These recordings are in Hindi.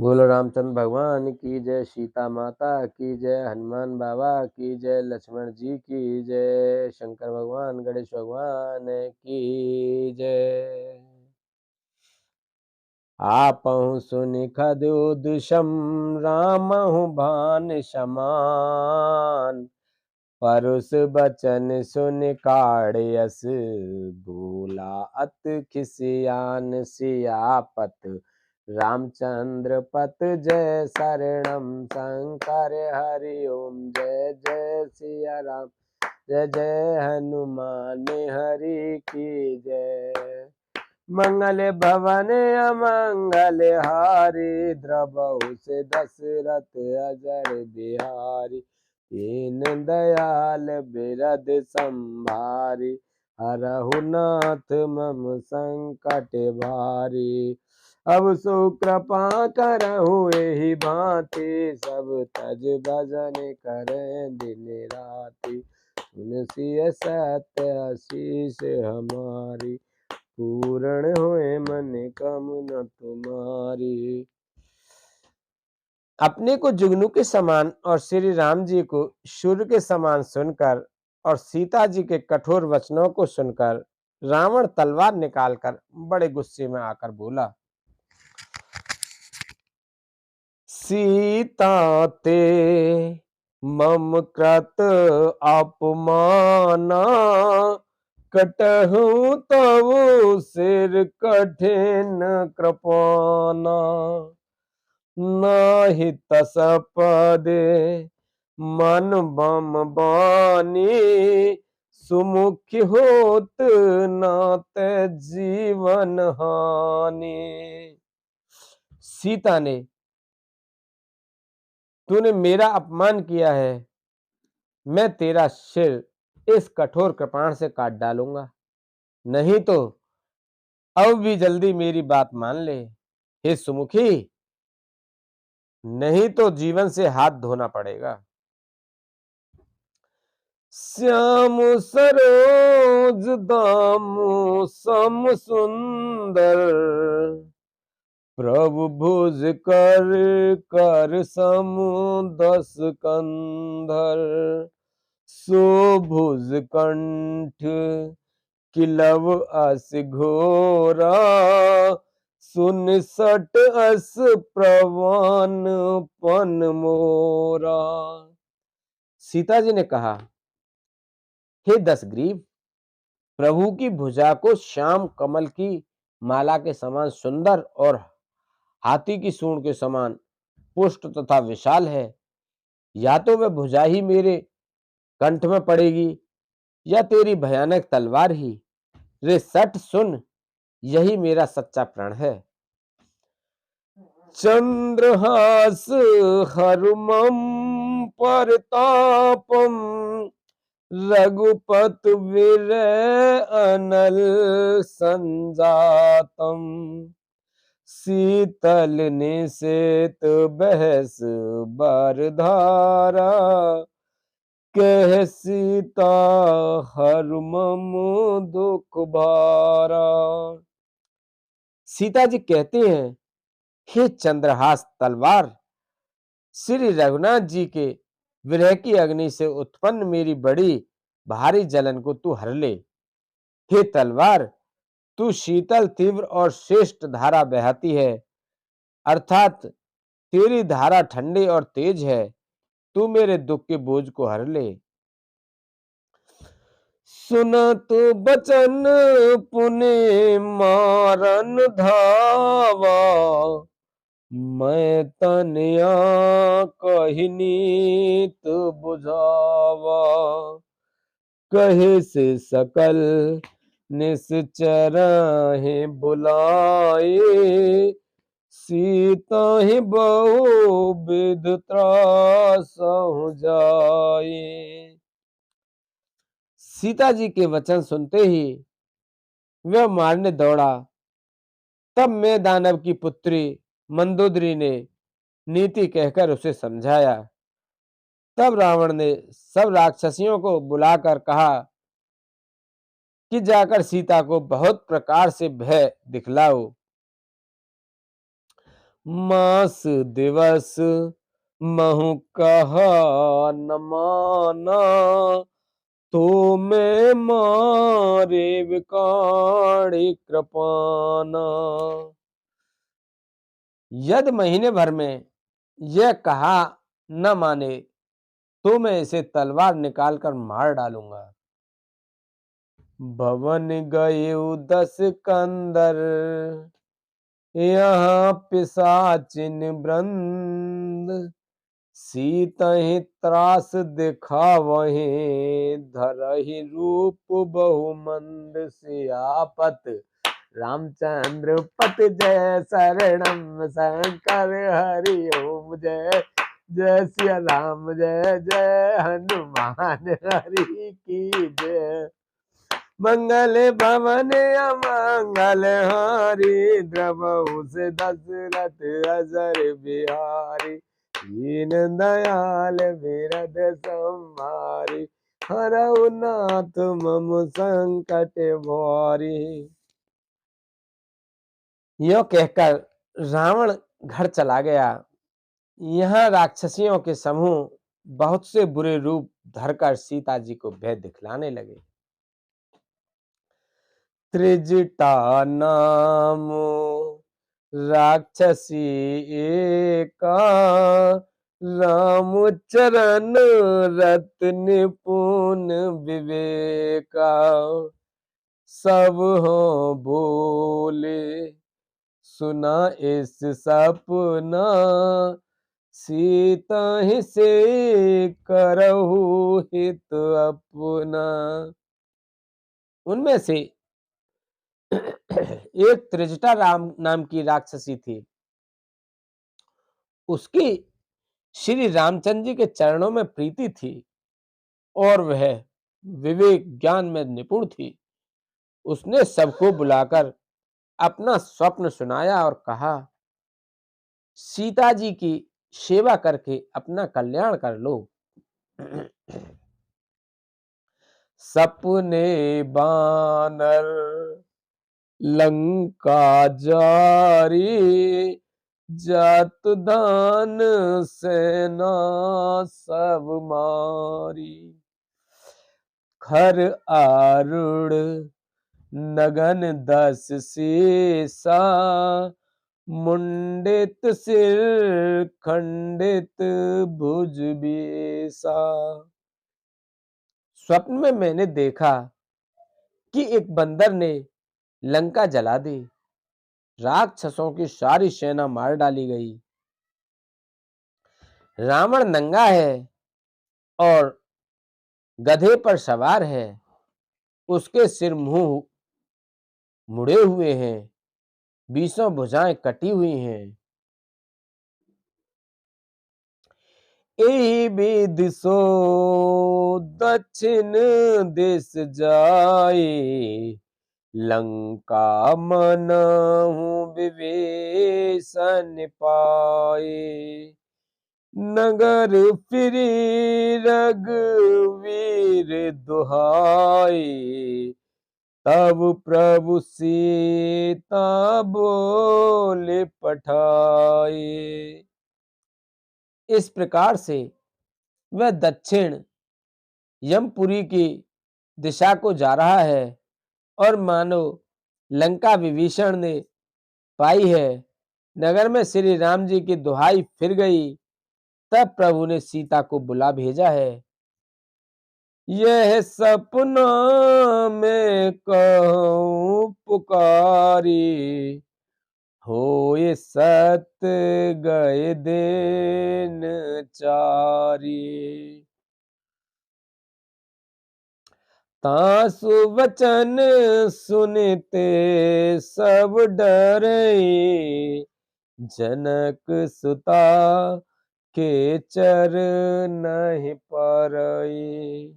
बोलो रामचंद्र भगवान की जय, सीता माता की जय, हनुमान बाबा की जय, लक्ष्मण जी की जय, शंकर भगवान गणेश भगवान की जय। आपहु सुनि खदुदुषम रामहु भान समान, परुष बचन सुनि काढ़ियस भूला अति खिसियान सियापत रामचंद्र पत जय शरणम शंकर हरि ओम जय जय सिया राम जय जय हनुमान हरि की जय। मंगल भवन अमंगल हारी द्रवहु से दशरथ अजर बिहारी, दीन दयाल बिरद संभारी, हरहु नाथ मम संकट भारी। अब सो कृपा करहु एहि भांति, सब तज भजन करें दिन राति, सुनसिय सत्य आशीष हमारी, पूर्ण होए मन कामना तुम्हारी। अपने को जुगनू के समान और श्री राम जी को सूर्य के समान सुनकर और सीता जी के कठोर वचनों को सुनकर रावण तलवार निकालकर बड़े गुस्से में आकर बोला, सीता ते मम कृत अपमाना, कटहु तव सिर कठिन कृपाना, नाहि तस पदे मन बम बानी, सुमुख होत नाते जीवन हानि। सीता ने, तूने मेरा अपमान किया है, मैं तेरा सिर इस कठोर कृपाण से काट डालूंगा, नहीं तो अब भी जल्दी मेरी बात मान ले। हे सुमुखी, नहीं तो जीवन से हाथ धोना पड़ेगा। श्याम सरोज दामु सम सुंदर, प्रभु भुज कर कर समु दस कंधर, शोभुज कंठ किलव अस घोरा, सुन सट अस प्रवान पन मोरा। सीता जी ने कहा, हे दशग्रीव, प्रभु की भुजा को श्याम कमल की माला के समान सुंदर और हाथी की सूंड के समान पुष्ट तथा विशाल है। या तो वह भुजा ही मेरे कंठ में पड़ेगी या तेरी भयानक तलवार ही। रे सट सुन, यही मेरा सच्चा प्रण है। चंद्रहास हरुमम परतापम, रघुपत विरय अनल संजातम, शीतल निषेत बहस बरधारा, कह सीता हरुमम दुख भारा। सीता जी कहते हैं, हे चंद्रहास तलवार, श्री रघुनाथ जी के विरह की अग्नि से उत्पन्न मेरी बड़ी भारी जलन को तू हर ले। हे तलवार, तू शीतल तीव्र और श्रेष्ठ धारा बहाती है, अर्थात तेरी धारा ठंडी और तेज है। तू मेरे दुख के बोझ को हर ले। सुनत बचन पुने मारन धावा, मैं तनया कहनीत बुझावा, कहे से सकल निश्चर है बुलाए, सीता ही बहु विध त्रास हो जाए। सीता जी के वचन सुनते ही वह मारने दौड़ा। तब मैं दानव की पुत्री मंदोदरी ने नीति कहकर उसे समझाया। तब रावण ने सब राक्षसियों को बुलाकर कहा कि जाकर सीता को बहुत प्रकार से भय दिखलाओ। मास दिवस महु कहा न माना, तो मैं मारे विकाणी कृपाना। यदि महीने भर में यह कहा न माने तो मैं इसे तलवार निकालकर मार डालूंगा। भवन गए 10 कंदर, यहाँ पिशाचिन वृंद, सीतहि त्रास दिखावहीं, धरहि रूप बहुमंद। सियापत रामचंद्र पत जय, शरणम शंकर हरि ओम जय। जय सिया राम जय जय, हनुमान हरि की जय। मंगल भवन अमंगल हारी, द्रवहु से दशरथ अजर बिहारी। दीन दयाल बिरद संहारी, हरहु नाथ मम संकट भारी। यो कहकर रावण घर चला गया। यहाँ राक्षसियों के समूह बहुत से बुरे रूप धरकर सीता जी को भय दिखलाने लगे। त्रिजटा नाम राक्षसी एका, राम चरण रत निपुण विवेका। सब हो बोले सुना इस सपना, सीता ही से करहु हित अपना। उनमें से एक त्रिजटा राम नाम की राक्षसी थी। उसकी श्री रामचंद्र जी के चरणों में प्रीति थी और वह विवेक ज्ञान में निपुण थी। उसने सबको बुलाकर अपना स्वप्न सुनाया और कहा, सीता जी की सेवा करके अपना कल्याण कर लो। सपने बानर लंका जारी, जात दान सेना सब मारी। खर आरूढ़ नगन 10 सीसा, मुंडित सिर खंडित भुज बीसा। स्वप्न में मैंने देखा कि एक बंदर ने लंका जला दी, राक्षसों की सारी सेना मार डाली गई। रावण नंगा है और गधे पर सवार है, उसके सिर मुंह मुड़े हुए हैं, बीसों भुजाएं कटी हुई हैं। एहि विधि सो दक्षिण देश जाए, लंका मनहु विभीषण पाए। नगर फिरी रघुवीर दुहाई, तब प्रभु सीता बोले पठाए। इस प्रकार से वह दक्षिण यमपुरी की दिशा को जा रहा है और मानो लंका विभीषण ने पाई है। नगर में श्री राम जी की दुहाई फिर गई, तब प्रभु ने सीता को बुला भेजा है। यह सपना में कहूँ पुकारी, होए सत्य गए दिन चारी। तासु वचन सुनते सब डरे, जनक सुता के चर नहीं परई।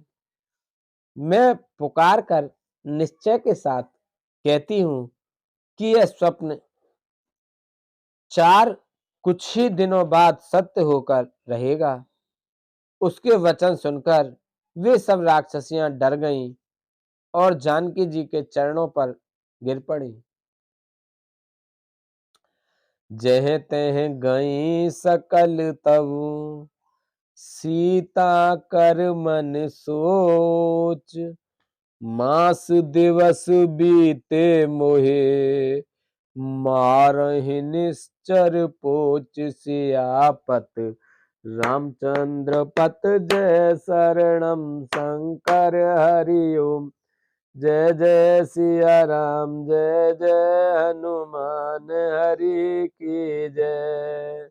मैं पुकार कर निश्चय के साथ कहती हूं कि यह स्वप्न 4 कुछ ही दिनों बाद सत्य होकर रहेगा। उसके वचन सुनकर वे सब राक्षसियां डर गईं और जानकी जी के चरणों पर गिर पड़ी। जह तह गई सकल तबु, सीता कर मन सोच, मास दिवस बीते मोहे, मारहि निश्चर पोच। सियापत रामचंद्र पत जय शरणम, शंकर हरि ओम। जय जय सिया राम, जय जय हनुमान, हरि की जय।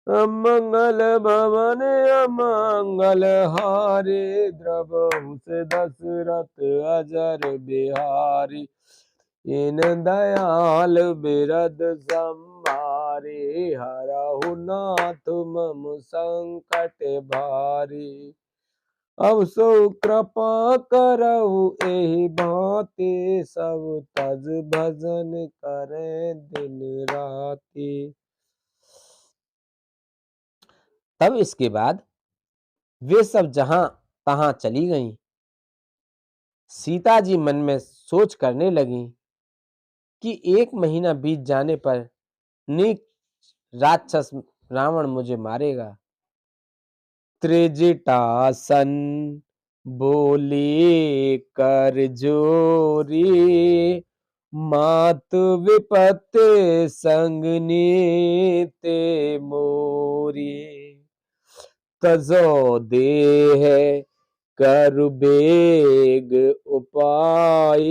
अमंगल भवन अमंगल हारी, द्रवहु से दशरथ अजर बिहारी। इन दयाल बिरद संभारी, हरहु नाथ मम संकट भारी। अब सो कृपा करहु एहि भांति, सब तज भजन करे दिन राति। तब इसके बाद वे सब जहां तहां चली गईं। सीता जी मन में सोच करने लगी कि 1 महीना बीत जाने पर नीच राक्षस रावण मुझे मारेगा। त्रिजटासन बोली कर जोरी, मातु विपत्ति संगनी ते मोरी। तजो देह कर बेग उपाय,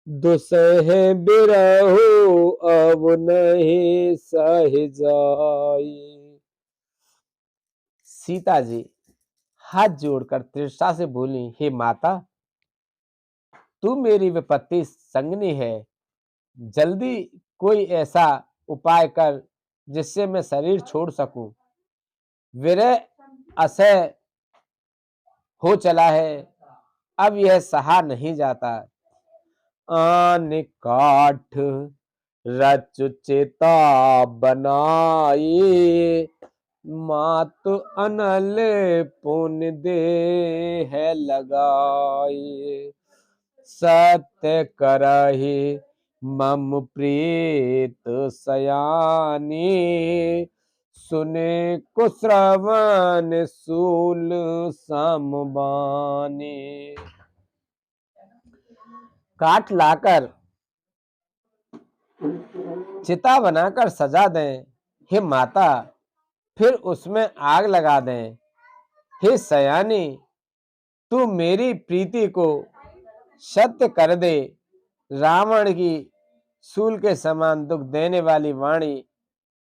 दुसह बिरहु अब नहीं सह जाई। सीता जी हाथ जोड़कर तृषा से बोली, हे माता, तू मेरी विपत्ति संगनी है, जल्दी कोई ऐसा उपाय कर जिससे मैं शरीर छोड़ सकूं। विरह असह हो चला है, अब यह सहा नहीं जाता। आन काठ रच चिता बनाई, मातु अनल पुण्य दे है लगाई। सत्य करहि मम प्रीत सयानी, सुने कुश्रवण शूल समबानी। काट लाकर चिता बनाकर सजा दें, हे माता, फिर उसमें आग लगा दें। हे सयानी, तू मेरी प्रीति को सत्य कर दे। रावण की शूल के समान दुख देने वाली वाणी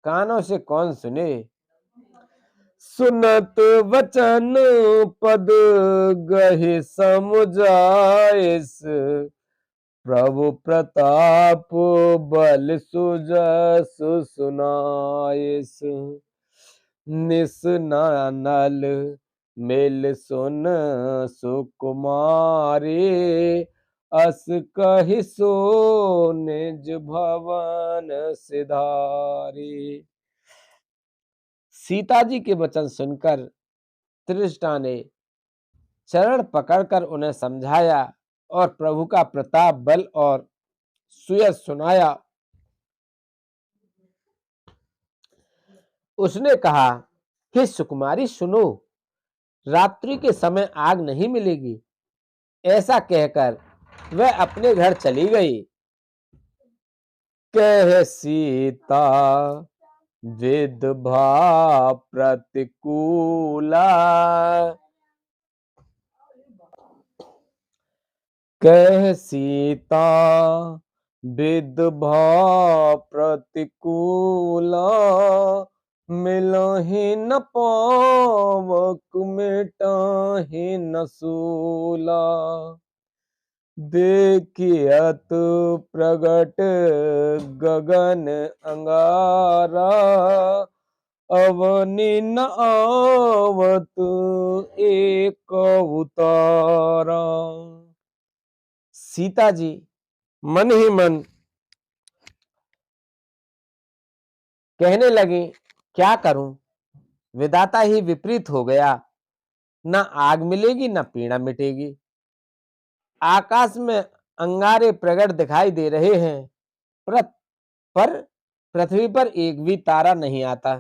कानों से कौन सुने। सुनत वचन पद गहि समुझाइस, प्रभु प्रताप बल सुजसु सुनाइस। निस नानल मिल सुन सुकुमारी, अस कहि सो निज भवन सिधारी। सीता जी के वचन सुनकर तृष्णा ने चरण पकड़कर उन्हें समझाया और प्रभु का प्रताप बल और सुयश सुनाया। उसने कहा, हे सुकुमारी सुनो, रात्रि के समय आग नहीं मिलेगी। ऐसा कहकर वह अपने घर चली गई। कह सीता विधवा प्रतिकूला, कह सीता विधवा प्रतिकूला, मिलहि न पावक मिटाहि न सूला। देखियत प्रगट गगन अंगारा, अवनि न आवत एक उतारा। सीता जी मन ही मन कहने लगी, क्या करूं, विधाता ही विपरीत हो गया। न आग मिलेगी न पीड़ा मिटेगी। आकाश में अंगारे प्रगट दिखाई दे रहे हैं, पर पृथ्वी पर एक भी तारा नहीं आता।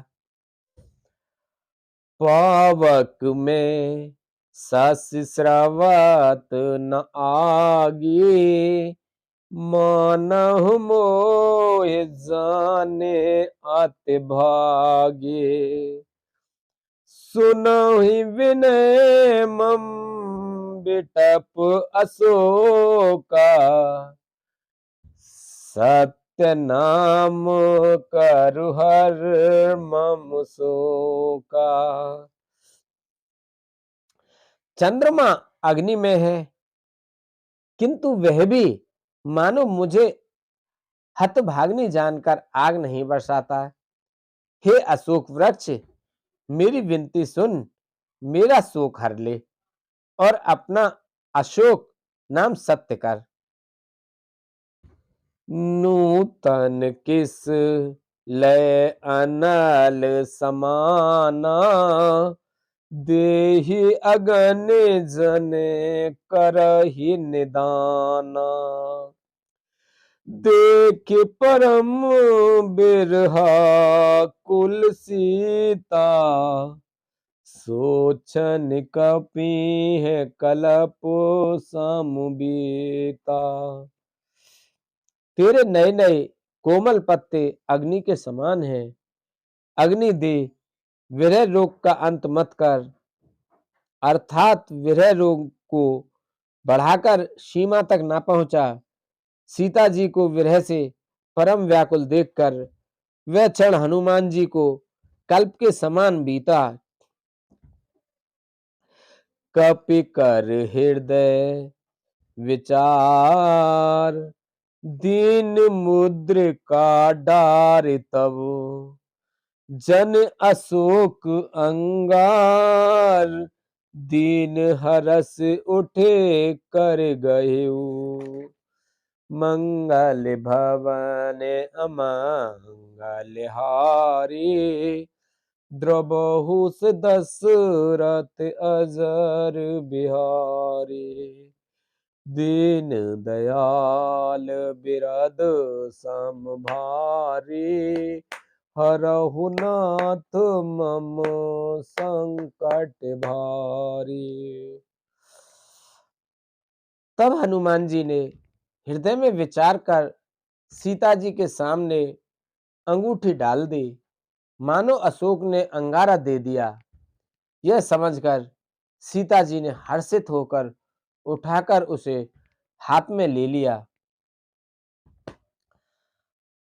पावक में सस स्रवत न आगे, मानहु मोहि जाने अति भागे। सुनहि विनय मम बिटप अशोका, सत्य नाम करु हर मम शोका। चंद्रमा अग्नि में है, किंतु वह भी मानो मुझे हतभाग्नि जानकर आग नहीं बरसाता। हे अशोक वृक्ष, मेरी विनती सुन, मेरा शोक हर ले और अपना अशोक नाम सत्य कर। नूतन किस लय अनल समाना, देहि अगन जने करहि निदाना। देख परम बिरहा कुल सीता, सोचन कपि है कलप समुबीता। तेरे नए नए कोमल पत्ते अग्नि के समान हैं। अग्नि दे, विरह रोग का अंत मत कर, अर्थात विरह रोग को बढ़ाकर सीमा तक ना पहुंचा। सीता जी को विरह से परम व्याकुल देखकर वह क्षण हनुमान जी को कल्प के समान बीता। कपि कर हृदय विचार, दीन मुद्रिका डार तब, जन अशोक अंगार, दीन हरस उठे कर गए। मंगल भवन अमंगल हारी, द्रबहु दशरथ अजर बिहारी। दीन दयाल बिरद समभारी, हरहु नाथ मम संकट भारी। तब हनुमान जी ने हृदय में विचार कर सीता जी के सामने अंगूठी डाल दी। मानो अशोक ने अंगारा दे दिया। यह समझकर सीता जी ने हर्षित होकर उठाकर उसे हाथ में ले लिया।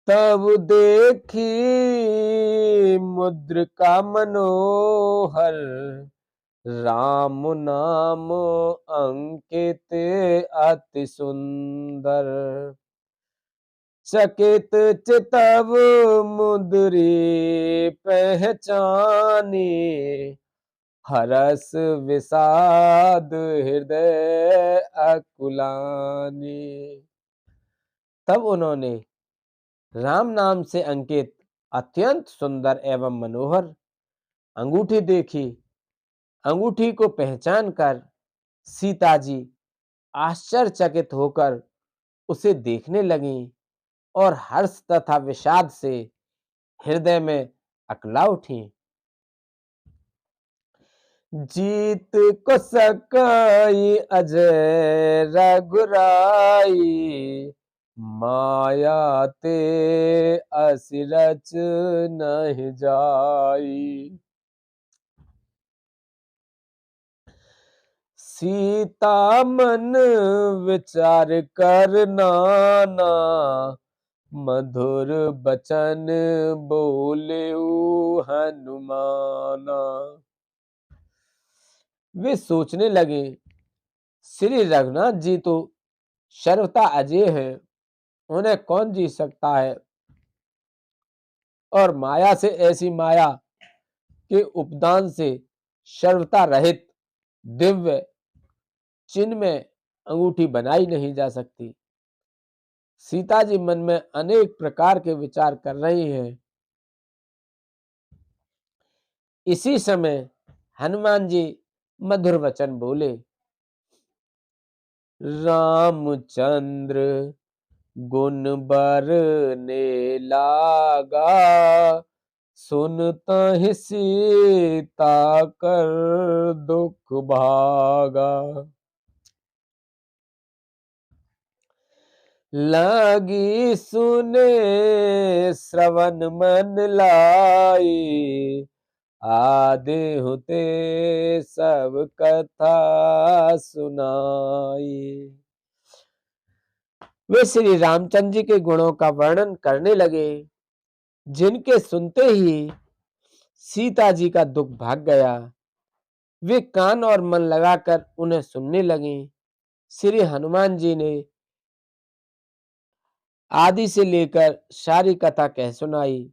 तब देखी मुद्रिका मनोहर, राम नाम अंकित अति सुंदर। चकित चितव मुद्री पहचानी, हरस विषाद हृदय अकुलानी। तब उन्होंने राम नाम से अंकित अत्यंत सुंदर एवं मनोहर अंगूठी देखी। अंगूठी को पहचान कर सीता जी आश्चर्यचकित होकर उसे देखने लगीं और हर्ष तथा विषाद से हृदय में अकला उठी। जीत को सकई अजय रघुराई, माया ते असिरच नहीं जाई। सीता मन विचार कर नाना, मधुर बचन बोले हनुमाना। वे सोचने लगे, श्री रघुनाथ जी तो सर्वथा अजय हैं, उन्हें कौन जीत सकता है। और माया से, ऐसी माया के उपदान से सर्वथा रहित दिव्य चिन्ह में अंगूठी बनाई नहीं जा सकती। सीता जी मन में अनेक प्रकार के विचार कर रही हैं। इसी समय हनुमान जी मधुर वचन बोले। रामचंद्र गुण बरने लागा, सुनता ही सीता कर दुख भागा। लागी सुने श्रवण मन लाई, आदि होते सब कथा सुनाई। वे श्री रामचंद्र जी के गुणों का वर्णन करने लगे, जिनके सुनते ही सीता जी का दुख भाग गया। वे कान और मन लगाकर उन्हें सुनने लगे। श्री हनुमान जी ने आदि से लेकर सारी कथा कह सुनाई।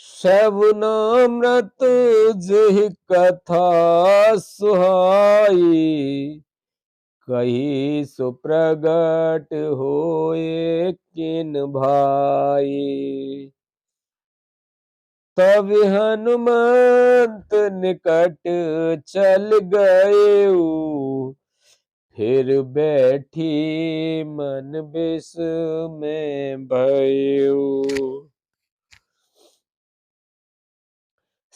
श्रवणामृत जेहि कथा सुहाई, कही सुप्रगट होए किन भाई। तब हनुमंत निकट चल गए, फिर बैठी मन विष में भयउ।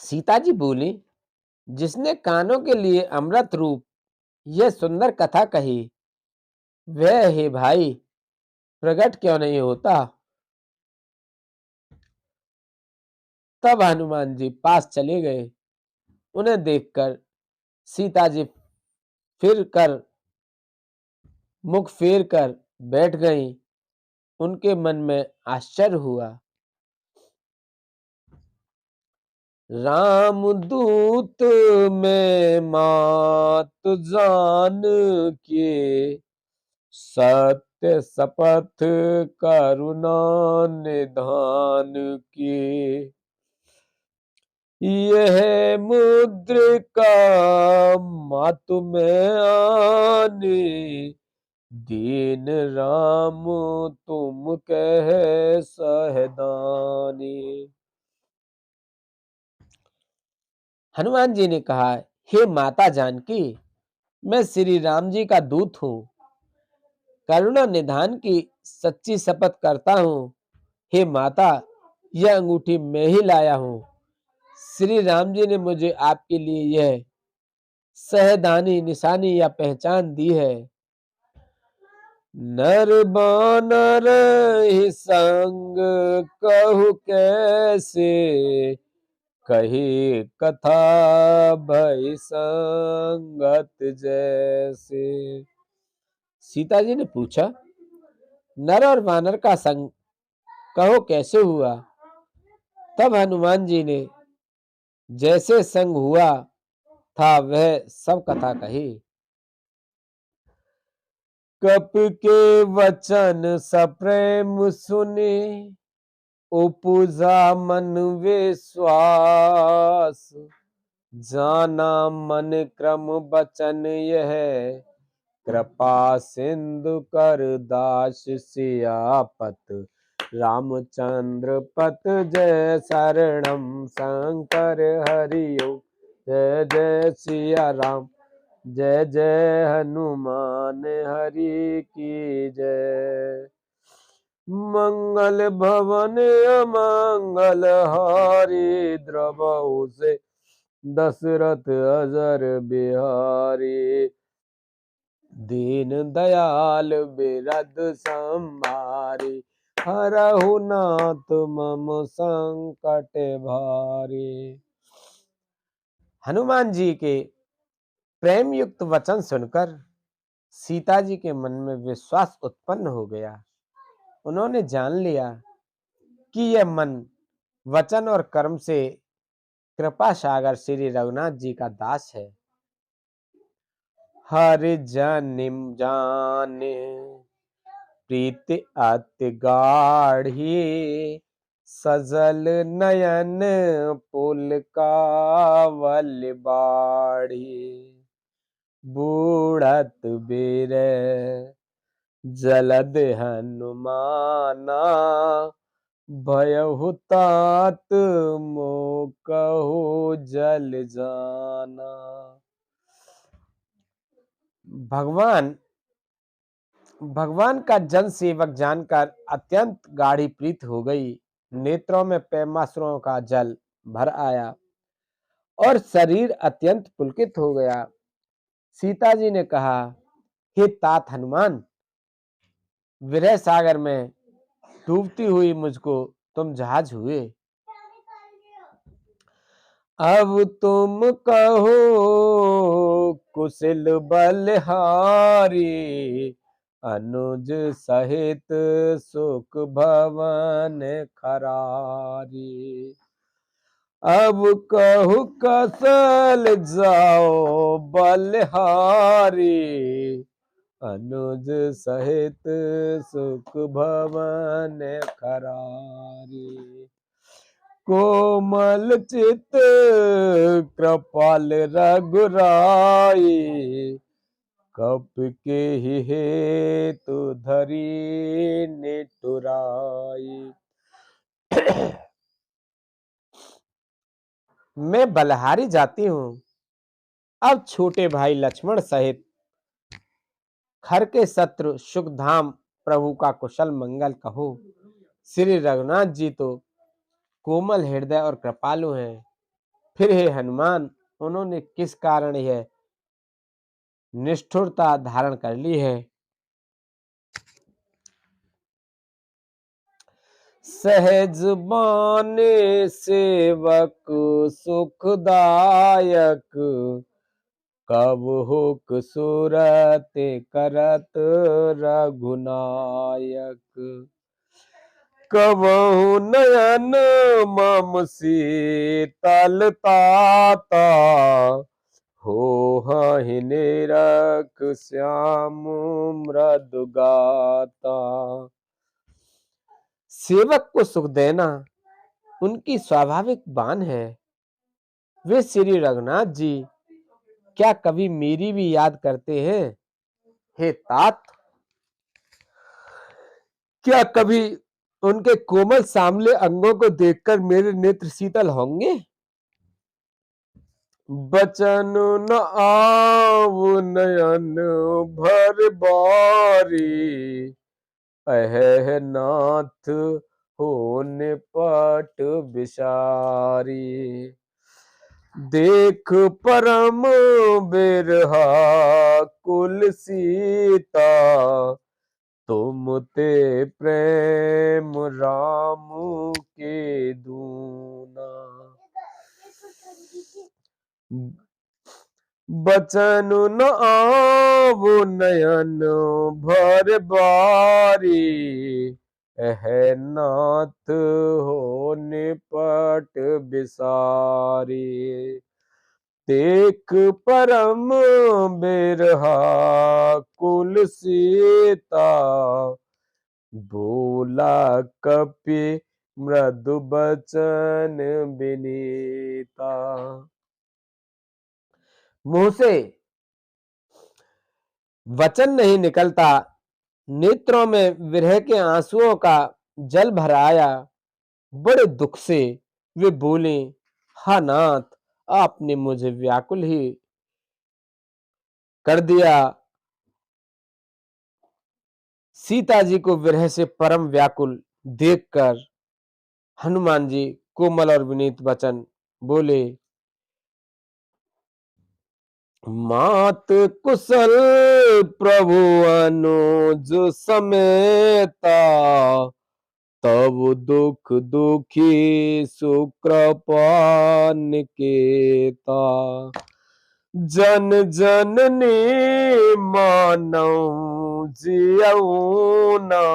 सीता जी बोली, जिसने कानों के लिए अमृत रूप यह सुंदर कथा कही, वह हे भाई प्रकट क्यों नहीं होता। तब हनुमान जी पास चले गए। उन्हें देखकर सीता जी फिर कर मुख फेर कर बैठ गईं। उनके मन में आश्चर्य हुआ। राम दूत में मात जान के, सत्य शपथ करुणा निधान की। यह मुद्रिका मातु में आने, दीन राम तुम कह सहदानी। हनुमान जी ने कहा, हे माता जानकी, मैं श्री राम जी का दूत हूँ। करुणा निधान की सच्ची शपथ करता हूँ। हे माता, यह अंगूठी मैं ही लाया हूँ। श्री राम जी ने मुझे आपके लिए यह सहदानी निशानी या पहचान दी है। नर बानर ही संग कहु कैसे, कही कथा भई संगत जैसे। सीता जी ने पूछा, नर और वानर का संग कहो कैसे हुआ। तब हनुमान जी ने जैसे संग हुआ था वह सब कथा कही। कप के वचन सप्रेम सुने, उपजा मन विश्वास। जाना मन क्रम बचन यह, कृपा सिंधु कर दास। सियापत रामचंद्र पत जय शरणम, शंकर हरिओ जय जय सिया राम। जय जय हनुमान हरि की जय। मंगल भवन अमंगल हारी, द्रवहु से दशरथ अजर बिहारी। दीन दयाल बिरद संभारी, हरहु नाथ मम संकट भारी। हनुमान जी के प्रेम युक्त वचन सुनकर सीता जी के मन में विश्वास उत्पन्न हो गया। उन्होंने जान लिया कि यह मन वचन और कर्म से कृपा सागर श्री रघुनाथ जी का दास है। हर जन जाने प्रीति अति गाढ़ी, सजल नयन पुलकावल बाढ़ी। बूढ़त बीर जलद हनुमाना, भयहु तात मोकहु जल जाना। भगवान भगवान का जन सेवक जानकर अत्यंत गाढ़ी प्रीत हो गई। नेत्रों में प्रेमाश्रुओं का जल भर आया और शरीर अत्यंत पुलकित हो गया। सीता जी ने कहा, हे तात हनुमान, विरह सागर में डूबती हुई मुझको तुम जहाज हुए। अब तुम कहो कुशल बलहारी, अनुज सहित सुख भवन खरारी। अब कहु कसल जाओ बलहारी, अनुज सहित सुख भवन खरारी। कोमल चित कृपाल रघुराई, कप के ही हेतु धरी निठुराई। मैं बलहारी जाती हूँ, अब छोटे भाई लक्ष्मण सहित खर के शत्रु सुखधाम प्रभु का कुशल मंगल कहो। श्री रघुनाथ जी तो कोमल हृदय और कृपालु हैं, फिर हे हनुमान, उन्होंने किस कारण यह निष्ठुरता धारण कर ली है। सहज बाने सेवक सुखदायक, कब हुक सूरत करत रघुनायक। कबहु नयन मम शीतल ताता, हो हहि निरख श्याम मृदु गाता। सेवक को सुख देना उनकी स्वाभाविक बान है। वे श्री रघुनाथ जी क्या कभी मेरी भी याद करते हैं? हे तात, क्या कभी उनके कोमल सामले अंगों को देखकर मेरे नेत्र शीतल होंगे? बचन न आव नयन भर बारी, अह नाथ होने पट बिसारी। देख परम बिरहा कुल सीता, तुम ते प्रेम राम के दूना। बचन न आव नयन भर बारी, एह नाथ हो निपट बिसारी। देख परम बिरहा कुल सीता, बोला कपि मृदु बचन विनीता। मुंह से वचन नहीं निकलता, नेत्रों में विरह के आंसुओं का जल भर आया। बड़े दुख से वे बोले, हा नाथ, आपने मुझे व्याकुल ही कर दिया। सीता जी को विरह से परम व्याकुल देखकर हनुमान जी कोमल और विनीत वचन बोले, मात कुशल प्रभु अनुज समेता, तब दुख दुखी सुकृपा निकेता। जन जननी मानव जियऊ ना,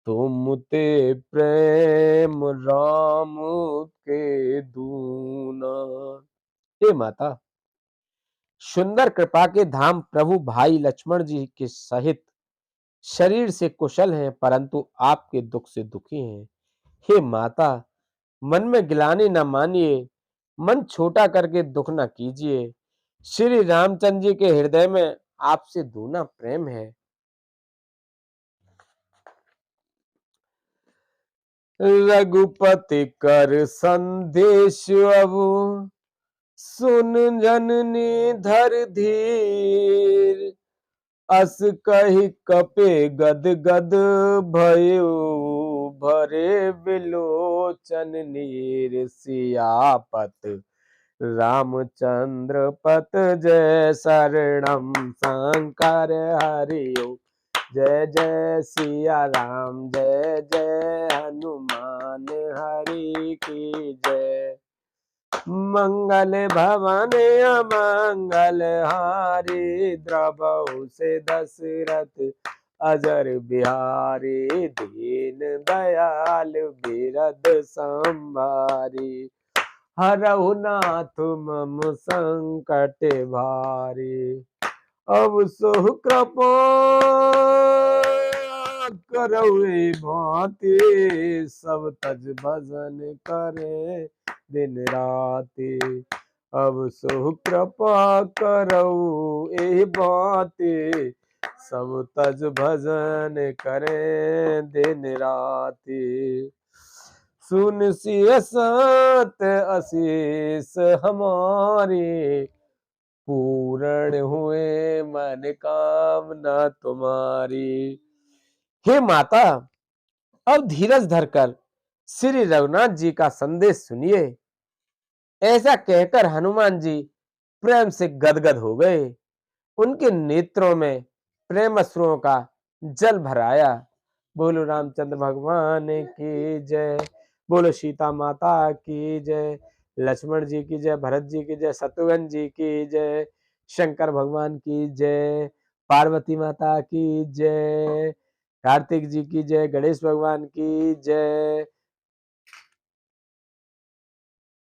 तुम ते प्रेम राम के दूना। हे माता, सुंदर कृपा के धाम प्रभु भाई लक्ष्मण जी के सहित शरीर से कुशल हैं, परंतु आपके दुख से दुखी हैं। हे माता, मन में गिलानी न मानिए, मन छोटा करके दुख न कीजिए। श्री रामचंद्र जी के हृदय में आपसे दूना प्रेम है। रघुपति कर संदेश अब सुन जननी धर धीर, अस कहि कपे गद गद भयो, भरे विलोचन नीर सियापत, रामचंद्र पत जय शरणम शंकर हरिओ, जय जय सिया राम, जय जय हनुमान हरि की जय। मंगल भवन अमंगल हारी, द्रवहु से दशरथ अजर बिहारी, दीन दयाल बिरद संभारी, हरहु नाथ मम संकट भारी। अब सोह कृपा करऊ भांति, सब तज भजन करे दिन राति। अब सोह कृपा करऊ ए भांति, सब तज भजन करे दिन राति। सुन सिय सत असीस हमारी, पूर्ण हुए मन कामना तुम्हारी। हे माता, अब धीरज धरकर श्री रघुनाथ जी का संदेश सुनिए। ऐसा कहकर हनुमान जी प्रेम से गदगद हो गए। उनके नेत्रों में प्रेम अश्रुओं का जल भर आया। बोलो रामचंद्र भगवान की जय, बोलो सीता माता की जय, लक्ष्मण जी की जय, भरत जी की जय, शत्रुघ्न जी की जय, शंकर भगवान की जय, पार्वती माता की जय, कार्तिक जी की जय, गणेश भगवान की जय,